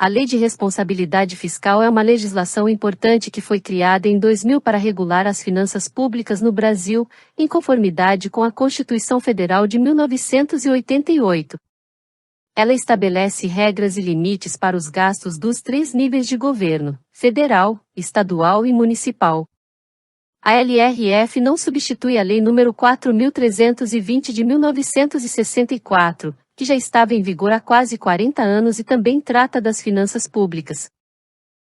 A Lei de Responsabilidade Fiscal é uma legislação importante que foi criada em 2000 para regular as finanças públicas no Brasil, em conformidade com a Constituição Federal de 1988. Ela estabelece regras e limites para os gastos dos 3 níveis de governo: federal, estadual e municipal. A LRF não substitui a Lei nº 4.320 de 1964, que já estava em vigor há quase 40 anos e também trata das finanças públicas.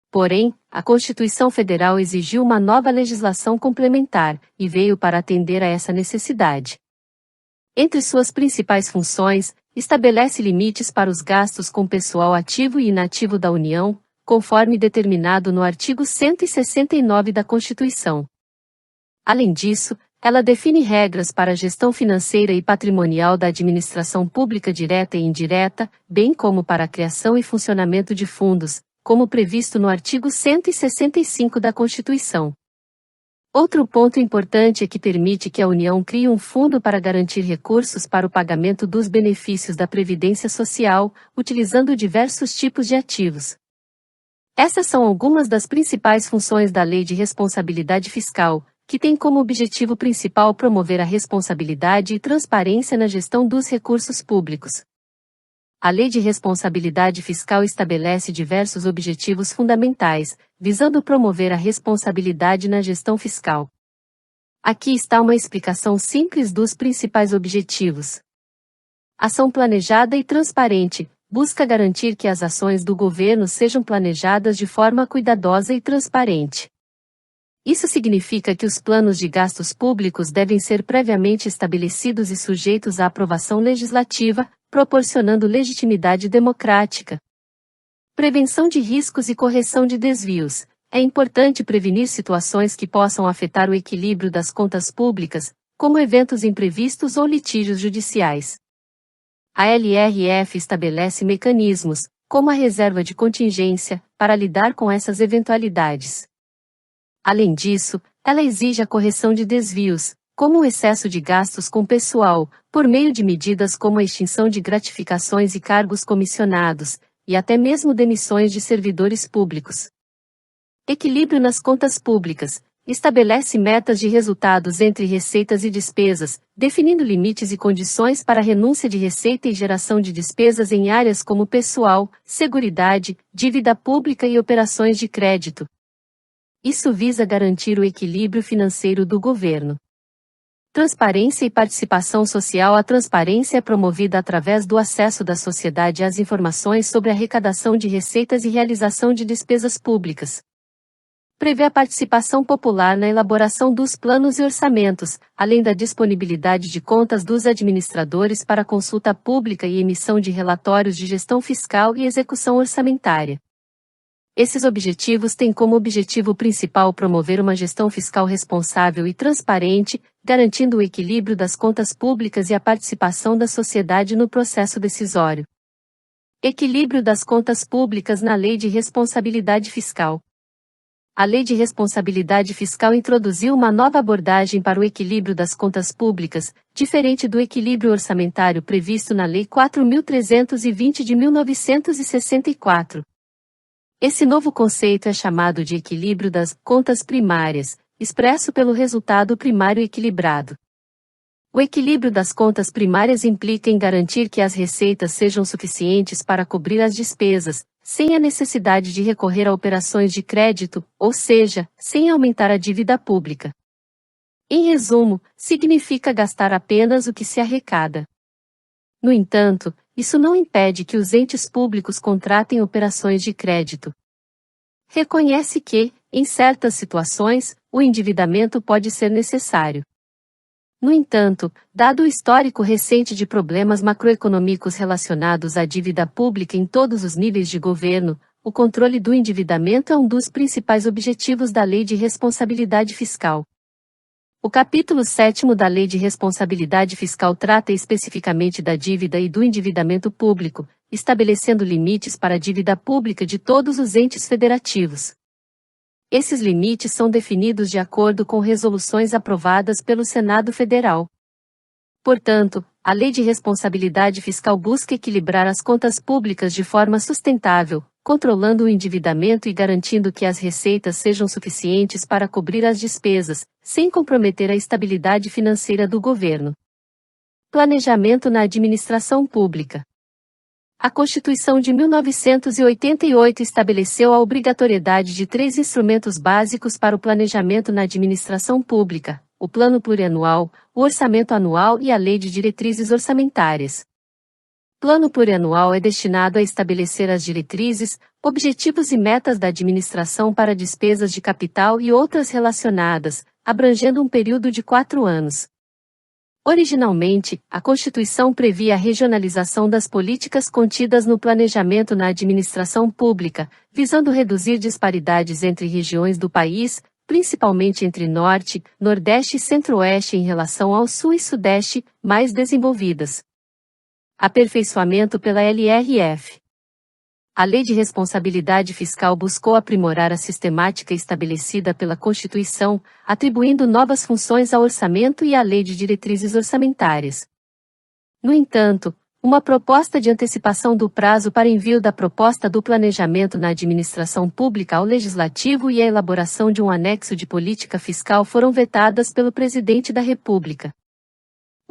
Porém, a Constituição Federal exigiu uma nova legislação complementar, e veio para atender a essa necessidade. Entre suas principais funções, estabelece limites para os gastos com pessoal ativo e inativo da União, conforme determinado no artigo 169 da Constituição. Além disso, ela define regras para a gestão financeira e patrimonial da administração pública direta e indireta, bem como para a criação e funcionamento de fundos, como previsto no artigo 165 da Constituição. Outro ponto importante é que permite que a União crie um fundo para garantir recursos para o pagamento dos benefícios da Previdência Social, utilizando diversos tipos de ativos. Essas são algumas das principais funções da Lei de Responsabilidade Fiscal, que tem como objetivo principal promover a responsabilidade e transparência na gestão dos recursos públicos. A Lei de Responsabilidade Fiscal estabelece diversos objetivos fundamentais, visando promover a responsabilidade na gestão fiscal. Aqui está uma explicação simples dos principais objetivos. Ação planejada e transparente, busca garantir que as ações do governo sejam planejadas de forma cuidadosa e transparente. Isso significa que os planos de gastos públicos devem ser previamente estabelecidos e sujeitos à aprovação legislativa, proporcionando legitimidade democrática. Prevenção de riscos e correção de desvios. É importante prevenir situações que possam afetar o equilíbrio das contas públicas, como eventos imprevistos ou litígios judiciais. A LRF estabelece mecanismos, como a reserva de contingência, para lidar com essas eventualidades. Além disso, ela exige a correção de desvios, como o excesso de gastos com pessoal, por meio de medidas como a extinção de gratificações e cargos comissionados, e até mesmo demissões de servidores públicos. Equilíbrio nas contas públicas. Estabelece metas de resultados entre receitas e despesas, definindo limites e condições para a renúncia de receita e geração de despesas em áreas como pessoal, seguridade, dívida pública e operações de crédito. Isso visa garantir o equilíbrio financeiro do governo. Transparência e participação social. A transparência é promovida através do acesso da sociedade às informações sobre a arrecadação de receitas e realização de despesas públicas. Prevê a participação popular na elaboração dos planos e orçamentos, além da disponibilidade de contas dos administradores para consulta pública e emissão de relatórios de gestão fiscal e execução orçamentária. Esses objetivos têm como objetivo principal promover uma gestão fiscal responsável e transparente, garantindo o equilíbrio das contas públicas e a participação da sociedade no processo decisório. Equilíbrio das contas públicas na Lei de Responsabilidade Fiscal. A Lei de Responsabilidade Fiscal introduziu uma nova abordagem para o equilíbrio das contas públicas, diferente do equilíbrio orçamentário previsto na Lei 4.320 de 1964. Esse novo conceito é chamado de equilíbrio das contas primárias, expresso pelo resultado primário equilibrado. O equilíbrio das contas primárias implica em garantir que as receitas sejam suficientes para cobrir as despesas, sem a necessidade de recorrer a operações de crédito, ou seja, sem aumentar a dívida pública. Em resumo, significa gastar apenas o que se arrecada. No entanto, isso não impede que os entes públicos contratem operações de crédito. Reconhece que, em certas situações, o endividamento pode ser necessário. No entanto, dado o histórico recente de problemas macroeconômicos relacionados à dívida pública em todos os níveis de governo, o controle do endividamento é um dos principais objetivos da Lei de Responsabilidade Fiscal. O capítulo 7º da Lei de Responsabilidade Fiscal trata especificamente da dívida e do endividamento público, estabelecendo limites para a dívida pública de todos os entes federativos. Esses limites são definidos de acordo com resoluções aprovadas pelo Senado Federal. Portanto, a Lei de Responsabilidade Fiscal busca equilibrar as contas públicas de forma sustentável, controlando o endividamento e garantindo que as receitas sejam suficientes para cobrir as despesas, sem comprometer a estabilidade financeira do governo. Planejamento na administração pública. A Constituição de 1988 estabeleceu a obrigatoriedade de 3 instrumentos básicos para o planejamento na administração pública: o Plano Plurianual, o Orçamento Anual e a Lei de Diretrizes Orçamentárias. Plano Plurianual é destinado a estabelecer as diretrizes, objetivos e metas da administração para despesas de capital e outras relacionadas, abrangendo um período de 4 anos. Originalmente, a Constituição previa a regionalização das políticas contidas no planejamento na administração pública, visando reduzir disparidades entre regiões do país, principalmente entre Norte, Nordeste e Centro-Oeste em relação ao Sul e Sudeste, mais desenvolvidas. Aperfeiçoamento pela LRF. A Lei de Responsabilidade Fiscal buscou aprimorar a sistemática estabelecida pela Constituição, atribuindo novas funções ao orçamento e à Lei de Diretrizes Orçamentárias. No entanto, uma proposta de antecipação do prazo para envio da proposta do planejamento na administração pública ao Legislativo e a elaboração de um anexo de política fiscal foram vetadas pelo Presidente da República.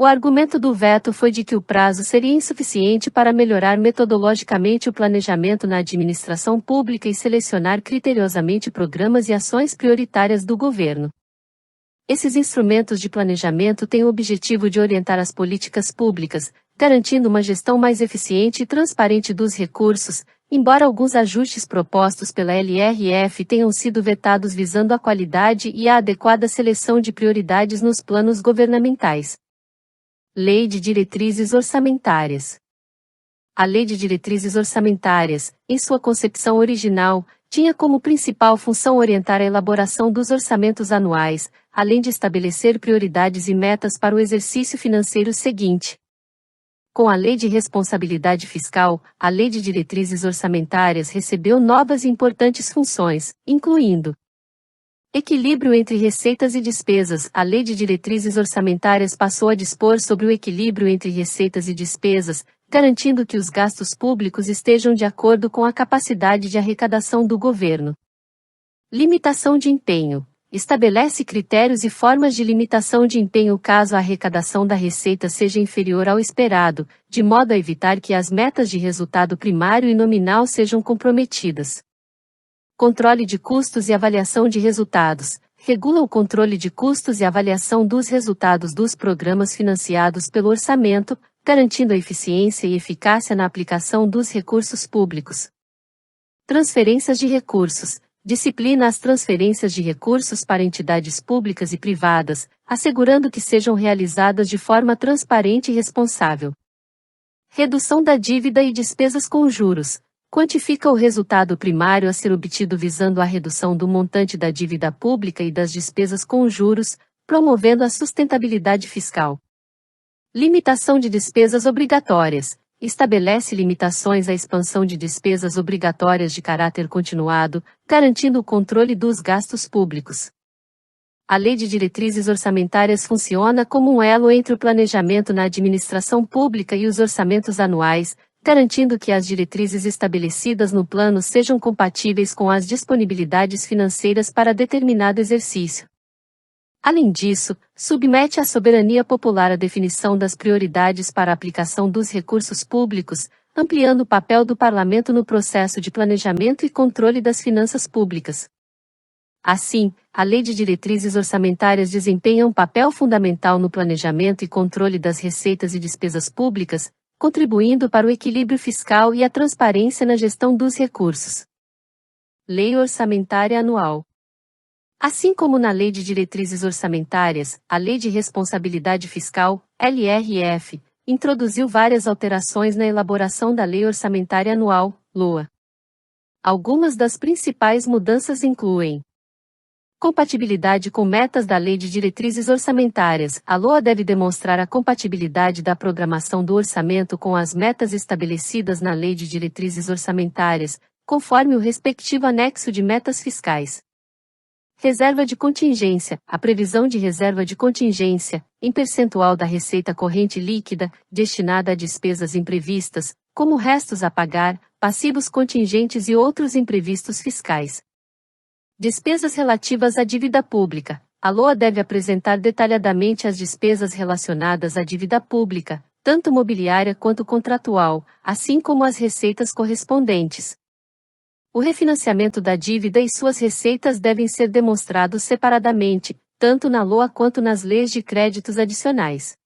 O argumento do veto foi de que o prazo seria insuficiente para melhorar metodologicamente o planejamento na administração pública e selecionar criteriosamente programas e ações prioritárias do governo. Esses instrumentos de planejamento têm o objetivo de orientar as políticas públicas, garantindo uma gestão mais eficiente e transparente dos recursos, embora alguns ajustes propostos pela LRF tenham sido vetados visando a qualidade e a adequada seleção de prioridades nos planos governamentais. Lei de Diretrizes Orçamentárias. A Lei de Diretrizes Orçamentárias, em sua concepção original, tinha como principal função orientar a elaboração dos orçamentos anuais, além de estabelecer prioridades e metas para o exercício financeiro seguinte. Com a Lei de Responsabilidade Fiscal, a Lei de Diretrizes Orçamentárias recebeu novas e importantes funções, incluindo equilíbrio entre receitas e despesas. A Lei de Diretrizes Orçamentárias passou a dispor sobre o equilíbrio entre receitas e despesas, garantindo que os gastos públicos estejam de acordo com a capacidade de arrecadação do governo. Limitação de empenho. Estabelece critérios e formas de limitação de empenho caso a arrecadação da receita seja inferior ao esperado, de modo a evitar que as metas de resultado primário e nominal sejam comprometidas. Controle de custos e avaliação de resultados. Regula o controle de custos e avaliação dos resultados dos programas financiados pelo orçamento, garantindo a eficiência e eficácia na aplicação dos recursos públicos. Transferências de recursos. Disciplina as transferências de recursos para entidades públicas e privadas, assegurando que sejam realizadas de forma transparente e responsável. Redução da dívida e despesas com juros. Quantifica o resultado primário a ser obtido visando a redução do montante da dívida pública e das despesas com juros, promovendo a sustentabilidade fiscal. Limitação de despesas obrigatórias. Estabelece limitações à expansão de despesas obrigatórias de caráter continuado, garantindo o controle dos gastos públicos. A Lei de Diretrizes Orçamentárias funciona como um elo entre o planejamento na administração pública e os orçamentos anuais, garantindo que as diretrizes estabelecidas no plano sejam compatíveis com as disponibilidades financeiras para determinado exercício. Além disso, submete à soberania popular a definição das prioridades para a aplicação dos recursos públicos, ampliando o papel do parlamento no processo de planejamento e controle das finanças públicas. Assim, a Lei de Diretrizes Orçamentárias desempenha um papel fundamental no planejamento e controle das receitas e despesas públicas, contribuindo para o equilíbrio fiscal e a transparência na gestão dos recursos. Lei Orçamentária Anual. Assim como na Lei de Diretrizes Orçamentárias, a Lei de Responsabilidade Fiscal, LRF, introduziu várias alterações na elaboração da Lei Orçamentária Anual, LOA. Algumas das principais mudanças incluem: compatibilidade com metas da Lei de Diretrizes Orçamentárias. A LOA deve demonstrar a compatibilidade da programação do orçamento com as metas estabelecidas na Lei de Diretrizes Orçamentárias, conforme o respectivo anexo de metas fiscais. Reserva de contingência. A previsão de reserva de contingência, em percentual da receita corrente líquida, destinada a despesas imprevistas, como restos a pagar, passivos contingentes e outros imprevistos fiscais. Despesas relativas à dívida pública. A LOA deve apresentar detalhadamente as despesas relacionadas à dívida pública, tanto mobiliária quanto contratual, assim como as receitas correspondentes. O refinanciamento da dívida e suas receitas devem ser demonstrados separadamente, tanto na LOA quanto nas leis de créditos adicionais.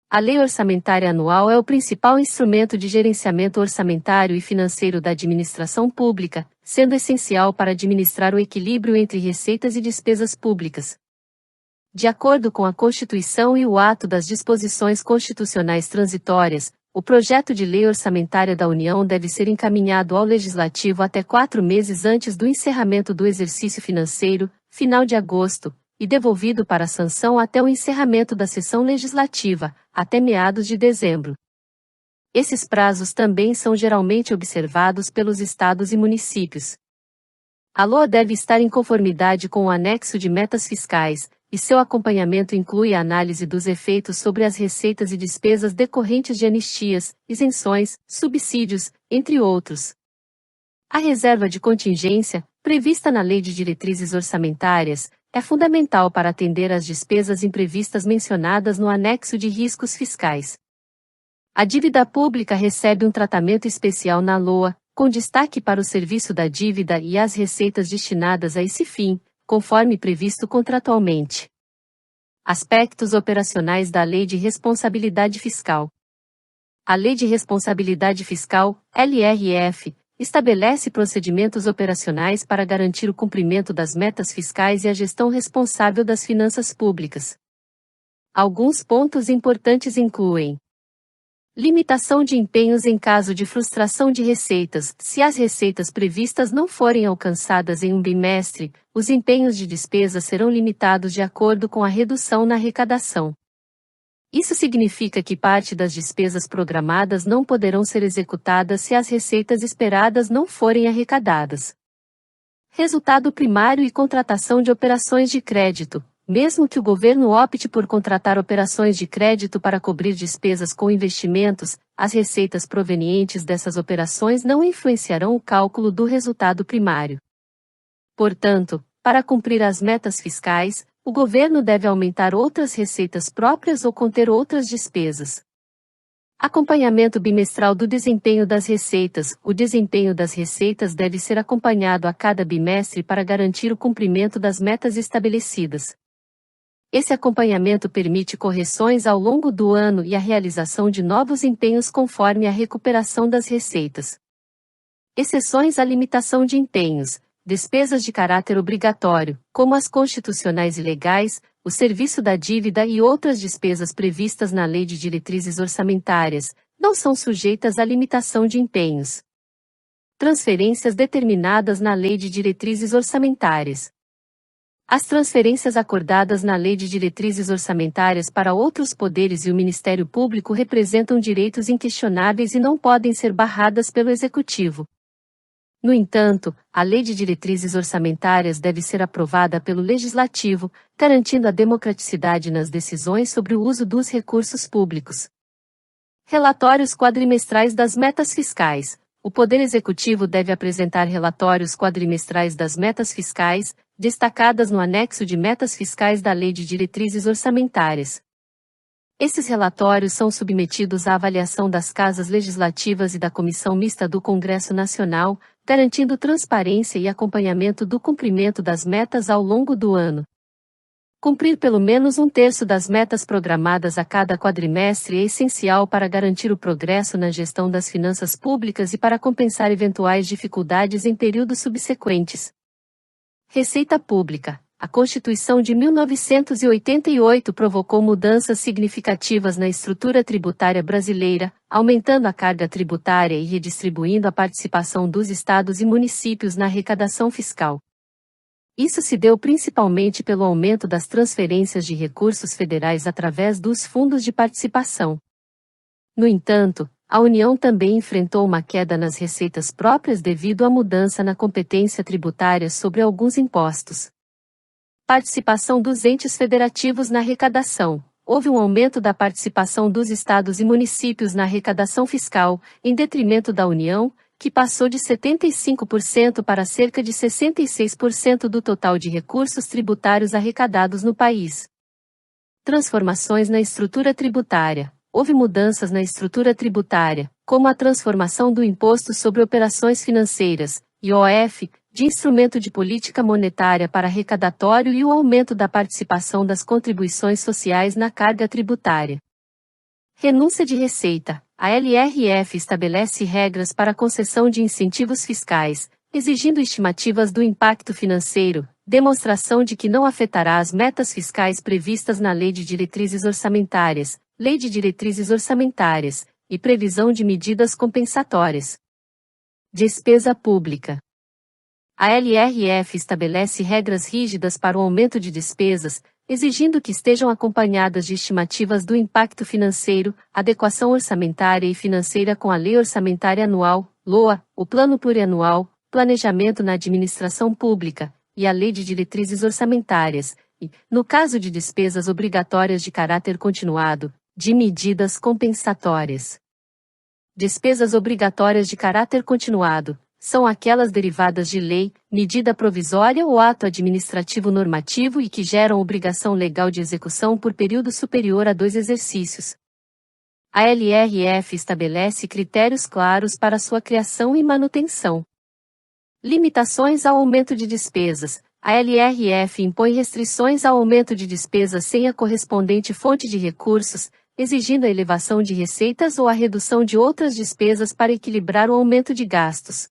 A Lei Orçamentária Anual é o principal instrumento de gerenciamento orçamentário e financeiro da administração pública, sendo essencial para administrar o equilíbrio entre receitas e despesas públicas. De acordo com a Constituição e o ato das disposições constitucionais transitórias, o projeto de lei orçamentária da União deve ser encaminhado ao Legislativo até 4 meses antes do encerramento do exercício financeiro, final de agosto, e devolvido para sanção até o encerramento da sessão legislativa, até meados de dezembro. Esses prazos também são geralmente observados pelos estados e municípios. A LOA deve estar em conformidade com o anexo de metas fiscais, e seu acompanhamento inclui a análise dos efeitos sobre as receitas e despesas decorrentes de anistias, isenções, subsídios, entre outros. A reserva de contingência, prevista na Lei de Diretrizes Orçamentárias, é fundamental para atender às despesas imprevistas mencionadas no anexo de riscos fiscais. A dívida pública recebe um tratamento especial na LOA, com destaque para o serviço da dívida e as receitas destinadas a esse fim, conforme previsto contratualmente. Aspectos operacionais da Lei de Responsabilidade Fiscal. A Lei de Responsabilidade Fiscal, LRF, estabelece procedimentos operacionais para garantir o cumprimento das metas fiscais e a gestão responsável das finanças públicas. Alguns pontos importantes incluem: limitação de empenhos em caso de frustração de receitas. Se as receitas previstas não forem alcançadas em um bimestre, os empenhos de despesa serão limitados de acordo com a redução na arrecadação. Isso significa que parte das despesas programadas não poderão ser executadas se as receitas esperadas não forem arrecadadas. Resultado primário e contratação de operações de crédito. Mesmo que o governo opte por contratar operações de crédito para cobrir despesas com investimentos, as receitas provenientes dessas operações não influenciarão o cálculo do resultado primário. Portanto, para cumprir as metas fiscais, o governo deve aumentar outras receitas próprias ou conter outras despesas. Acompanhamento bimestral do desempenho das receitas. O desempenho das receitas deve ser acompanhado a cada bimestre para garantir o cumprimento das metas estabelecidas. Esse acompanhamento permite correções ao longo do ano e a realização de novos empenhos conforme a recuperação das receitas. Exceções à limitação de empenhos. Despesas de caráter obrigatório, como as constitucionais e legais, o serviço da dívida e outras despesas previstas na Lei de Diretrizes Orçamentárias, não são sujeitas à limitação de empenhos. Transferências determinadas na Lei de Diretrizes Orçamentárias. As transferências acordadas na Lei de Diretrizes Orçamentárias para outros poderes e o Ministério Público representam direitos inquestionáveis e não podem ser barradas pelo Executivo. No entanto, a Lei de Diretrizes Orçamentárias deve ser aprovada pelo Legislativo, garantindo a democraticidade nas decisões sobre o uso dos recursos públicos. Relatórios quadrimestrais das metas fiscais. O Poder Executivo deve apresentar relatórios quadrimestrais das metas fiscais, destacadas no anexo de metas fiscais da Lei de Diretrizes Orçamentárias. Esses relatórios são submetidos à avaliação das casas legislativas e da Comissão Mista do Congresso Nacional, garantindo transparência e acompanhamento do cumprimento das metas ao longo do ano. Cumprir pelo menos 1/3 das metas programadas a cada quadrimestre é essencial para garantir o progresso na gestão das finanças públicas e para compensar eventuais dificuldades em períodos subsequentes. Receita Pública. A Constituição de 1988 provocou mudanças significativas na estrutura tributária brasileira, aumentando a carga tributária e redistribuindo a participação dos estados e municípios na arrecadação fiscal. Isso se deu principalmente pelo aumento das transferências de recursos federais através dos fundos de participação. No entanto, a União também enfrentou uma queda nas receitas próprias devido à mudança na competência tributária sobre alguns impostos. Participação dos entes federativos na arrecadação. Houve um aumento da participação dos estados e municípios na arrecadação fiscal, em detrimento da União, que passou de 75% para cerca de 66% do total de recursos tributários arrecadados no país. Transformações na estrutura tributária. Houve mudanças na estrutura tributária, como a transformação do Imposto sobre Operações Financeiras, IOF, de instrumento de política monetária para arrecadatório e o aumento da participação das contribuições sociais na carga tributária. Renúncia de receita. A LRF estabelece regras para a concessão de incentivos fiscais, exigindo estimativas do impacto financeiro, demonstração de que não afetará as metas fiscais previstas na Lei de Diretrizes Orçamentárias, Lei de Diretrizes Orçamentárias, e previsão de medidas compensatórias. Despesa pública. A LRF estabelece regras rígidas para o aumento de despesas, exigindo que estejam acompanhadas de estimativas do impacto financeiro, adequação orçamentária e financeira com a Lei Orçamentária Anual, LOA, o Plano Plurianual, Planejamento na Administração Pública, e a Lei de Diretrizes Orçamentárias, e, no caso de despesas obrigatórias de caráter continuado, de medidas compensatórias. Despesas obrigatórias de caráter continuado são aquelas derivadas de lei, medida provisória ou ato administrativo normativo e que geram obrigação legal de execução por período superior a 2 exercícios. A LRF estabelece critérios claros para sua criação e manutenção. Limitações ao aumento de despesas. A LRF impõe restrições ao aumento de despesas sem a correspondente fonte de recursos, exigindo a elevação de receitas ou a redução de outras despesas para equilibrar o aumento de gastos.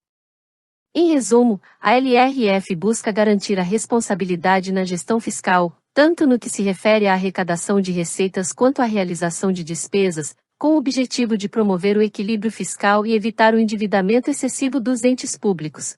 Em resumo, a LRF busca garantir a responsabilidade na gestão fiscal, tanto no que se refere à arrecadação de receitas quanto à realização de despesas, com o objetivo de promover o equilíbrio fiscal e evitar o endividamento excessivo dos entes públicos.